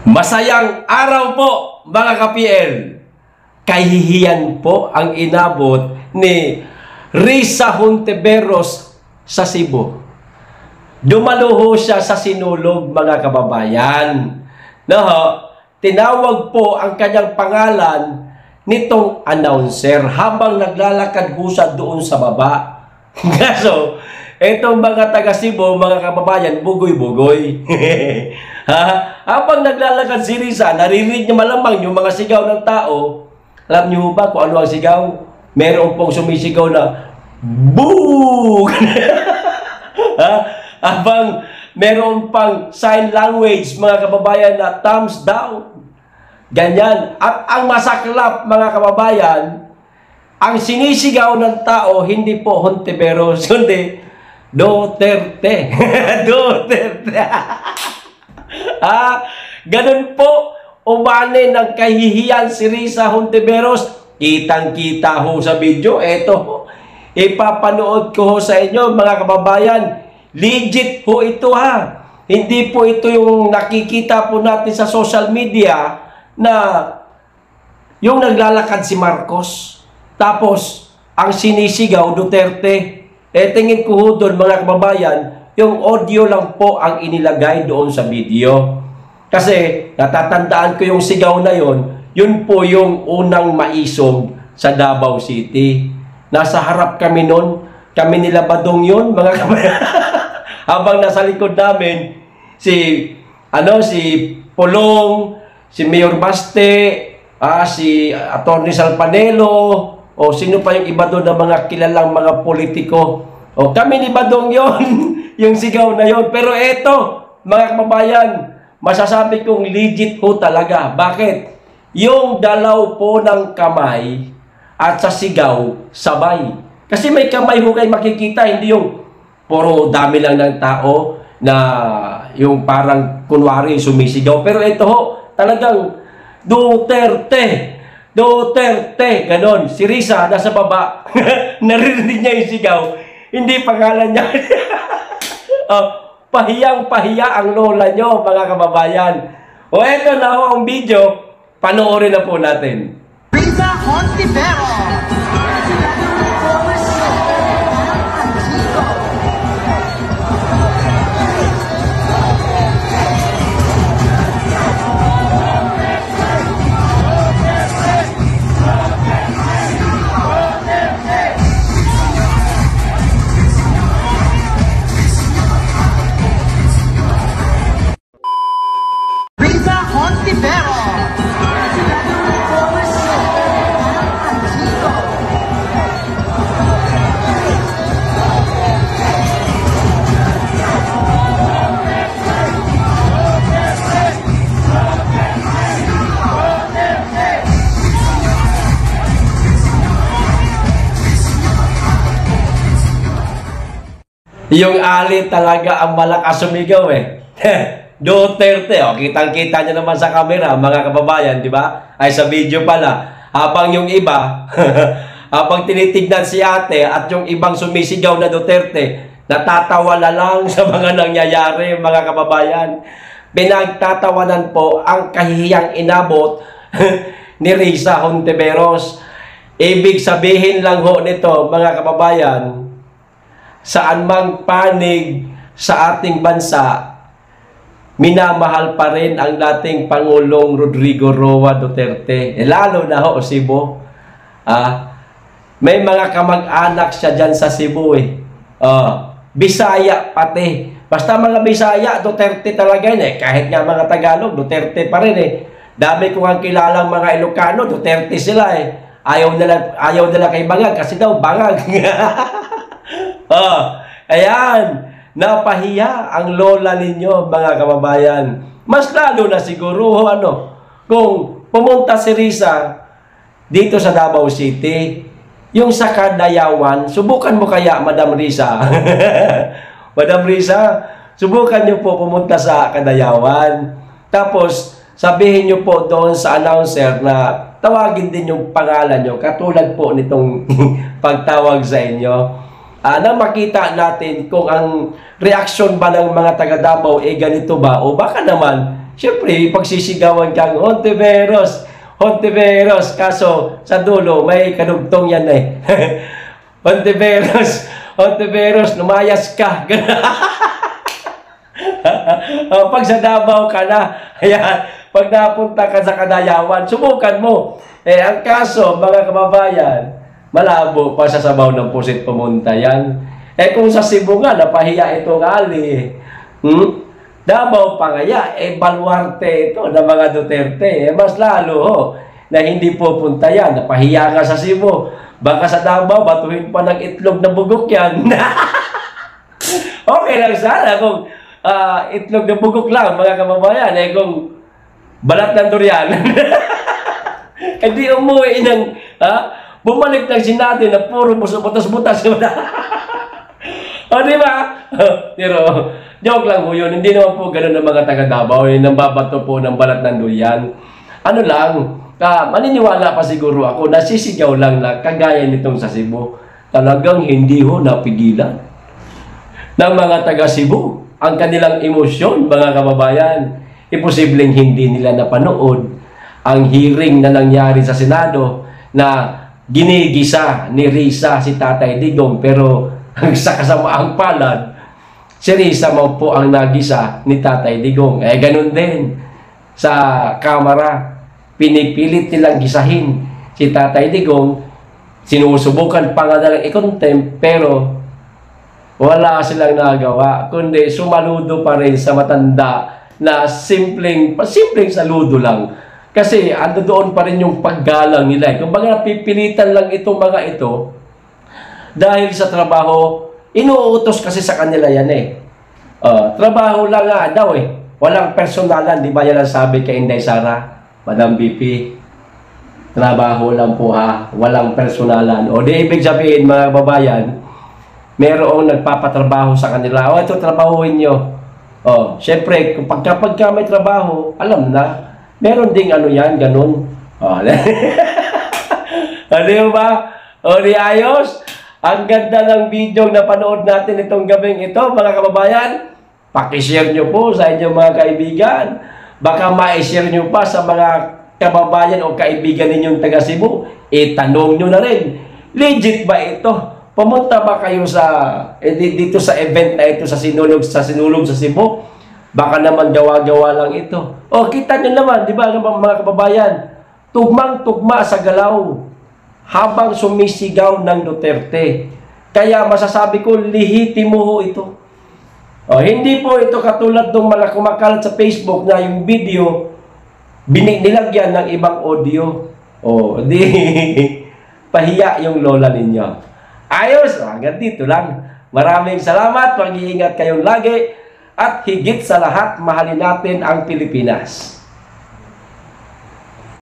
Masayang araw po mga ka-PL. Kahihiyan po ang inabot ni Risa Hontiveros sa Cebu. Dumaluho siya sa Sinulog mga kababayan. Tinawag po ang kanyang pangalan nitong announcer habang naglalakad ho siya doon sa baba. Kaso, etong mga taga Cebu, mga kababayan, bugoy-bugoy. Habang naglalakad si Risa, naririnig niya malamang yung mga sigaw ng tao. Alam niyo ba kung ano ang sigaw? Meron pong sumisigaw na boo! Habang meron pang sign language, mga kababayan, na thumbs down. Ganyan. At ang masaklap, mga kababayan, ang sinisigaw ng tao, hindi po Hontiveros, kundi Duterte. Duterte. Ganun po umani ng kahihiyan si Risa Hontiveros. Kitang-kita ho sa video. Eto, ipapanood ko ho sa inyo mga kababayan. Legit po ito ha. Hindi po ito yung nakikita po natin sa social media na yung naglalakad si Marcos. Tapos, ang sinisigaw Duterte. Tingin ko ho doon mga kababayan, yung audio lang po ang inilagay doon sa video. Kasi natatandaan ko yung sigaw na yun po yung unang maisog sa Davao City. Nasa harap kami noon, kami nila Badong yun, mga kababayan. Habang nasa likod namin, si Pulong, si Mayor Baste, si Atty. Salpanelo, o sino pa yung iba doon na mga kilalang mga politiko. O kami ni Badong yun. Yung sigaw na yon. Pero eto, mga kababayan, masasabi kong legit ho talaga. Bakit? Yung dalaw po ng kamay at sa sigaw, sabay. Kasi may kamay ho kayo makikita, hindi yung puro dami lang ng tao na yung parang kunwari sumisigaw. Pero ito ho, talagang Duterte. Duterte. Ganon. Si Risa nasa baba. Naririnig niya yung sigaw. Hindi pangalan niya. Pahiyang-pahiya ang lola nyo, mga kababayan. O eto na ho ang video, panoorin na po natin. Risa Hontiveros. Yung ali talaga ang malakas sumigaw eh. Duterte, kitang-kita niyo naman sa camera, mga kababayan, di ba? Ay sa video pala. Habang yung iba, habang tinitignan si ate at yung ibang sumisigaw na Duterte, natatawa na lang sa mga nangyayari, mga kababayan. Pinagtatawanan po ang kahihiyang inabot ni Risa Hontiveros. Ibig sabihin lang ho nito, mga kababayan, saan mang panig sa ating bansa, minamahal pa rin ang dating Pangulong Rodrigo Roa Duterte. Lalo na ho, Cebu. May mga kamag-anak siya dyan sa Cebu eh. Bisaya pati. Basta mga Bisaya, Duterte talaga yun eh. Kahit nga mga Tagalog, Duterte pa rin eh. Dami ko ang kilalang mga Ilocano, Duterte sila eh. Ayaw nila kay Bangag kasi daw Bangag. Ayan, napahiya ang lola ninyo, mga kababayan. Mas lalo na siguro, kung pumunta si Risa dito sa Davao City, yung sa Kadayawan, subukan mo kaya, Madam Risa? Madam Risa, subukan nyo po pumunta sa Kadayawan. Tapos, sabihin nyo po doon sa announcer na tawagin din yung pangalan nyo, katulad po nitong pagtawag sa inyo. Na makita natin kung ang reaksyon ba ng mga taga Davao ganito ba, o baka naman Siyempre, pagsisigawan kang Hontiveros, Hontiveros, kaso sa dulo, may kadugtong yan eh. Hontiveros, Hontiveros, lumayas ka. Pag sa Davao ka na, ayan, pag napunta ka sa Kadayawan, subukan mo. Ang kaso, mga kababayan, malabo pa sa sabaw ng pusit pumunta yan. Kung sa Cebu nga, napahiya itong ali. Davao pa ngaya, baluarte ito ng mga Duterte. Mas lalo na hindi pupunta yan. Napahiya nga sa Cebu. Baka sa Davao, batuhin pa ng itlog na bugok yan. Okay lang sana kung itlog na bugok lang, mga kababayan. Kung balat ng durian. Hindi umuwi ng, bumalik ng Senado na puro butas-butas. O, di ba? Pero, joke lang po yun. Hindi naman po ganun ng mga taga-Davao. Nambabato po ng balat ng durian. Ano lang, maniniwala pa siguro ako, nasisigaw lang na kagaya nitong sa Cebu. Talagang hindi napigilan ng mga taga-Cebu ang kanilang emosyon, mga kababayan. Imposibleng hindi nila napanood ang hearing na nangyari sa Senado na ginigisa ni Risa si Tatay Digong, pero sa kasamaang palad, si Risa mo po ang nagisa ni Tatay Digong. Ganun din sa Kamara. Pinipilit nilang gisahin si Tatay Digong. Sinusubukan pa nga nalang i-contempt, pero wala silang nagawa, kundi sumaludo pa rin sa matanda na simpleng saludo lang. Kasi ando doon pa rin yung paggalang nila. Kung baga napipilitan lang itong mga ito, dahil sa trabaho, inuutos kasi sa kanila yan trabaho lang nga daw walang personalan, di ba yan ang sabi kay Inday Sara, Madam BP? Trabaho lang po walang personalan. O di ibig sabihin, mga babayan, merong nagpapatrabaho sa kanila. Ito, trabahuin nyo. Syempre, kapag may trabaho, alam na, meron ding yan, ganun. Di ba? Di ayos? Ang ganda ng video na panood natin itong gabing ito, mga kababayan. Pakishare nyo po sa inyong mga kaibigan. Baka ma-share nyo pa sa mga kababayan o kaibigan ninyong taga Cebu. Tanong nyo na rin, legit ba ito? Pumunta ba kayo dito sa event na ito sa Sinulog sa Cebu? Baka naman gawa-gawa lang ito. Kita nyo naman, di ba mga kababayan? Tugmang-tugma sa galaw habang sumisigaw ng Duterte. Kaya masasabi ko, lihitimo ito. Hindi po ito katulad ng mga kumakalat sa Facebook na yung video, nilagyan ng ibang audio. Di pahiya yung lola ninyo. Ayos, hanggang dito lang. Maraming salamat, mag-iingat kayong lagi, at higit sa lahat, mahalin natin ang Pilipinas.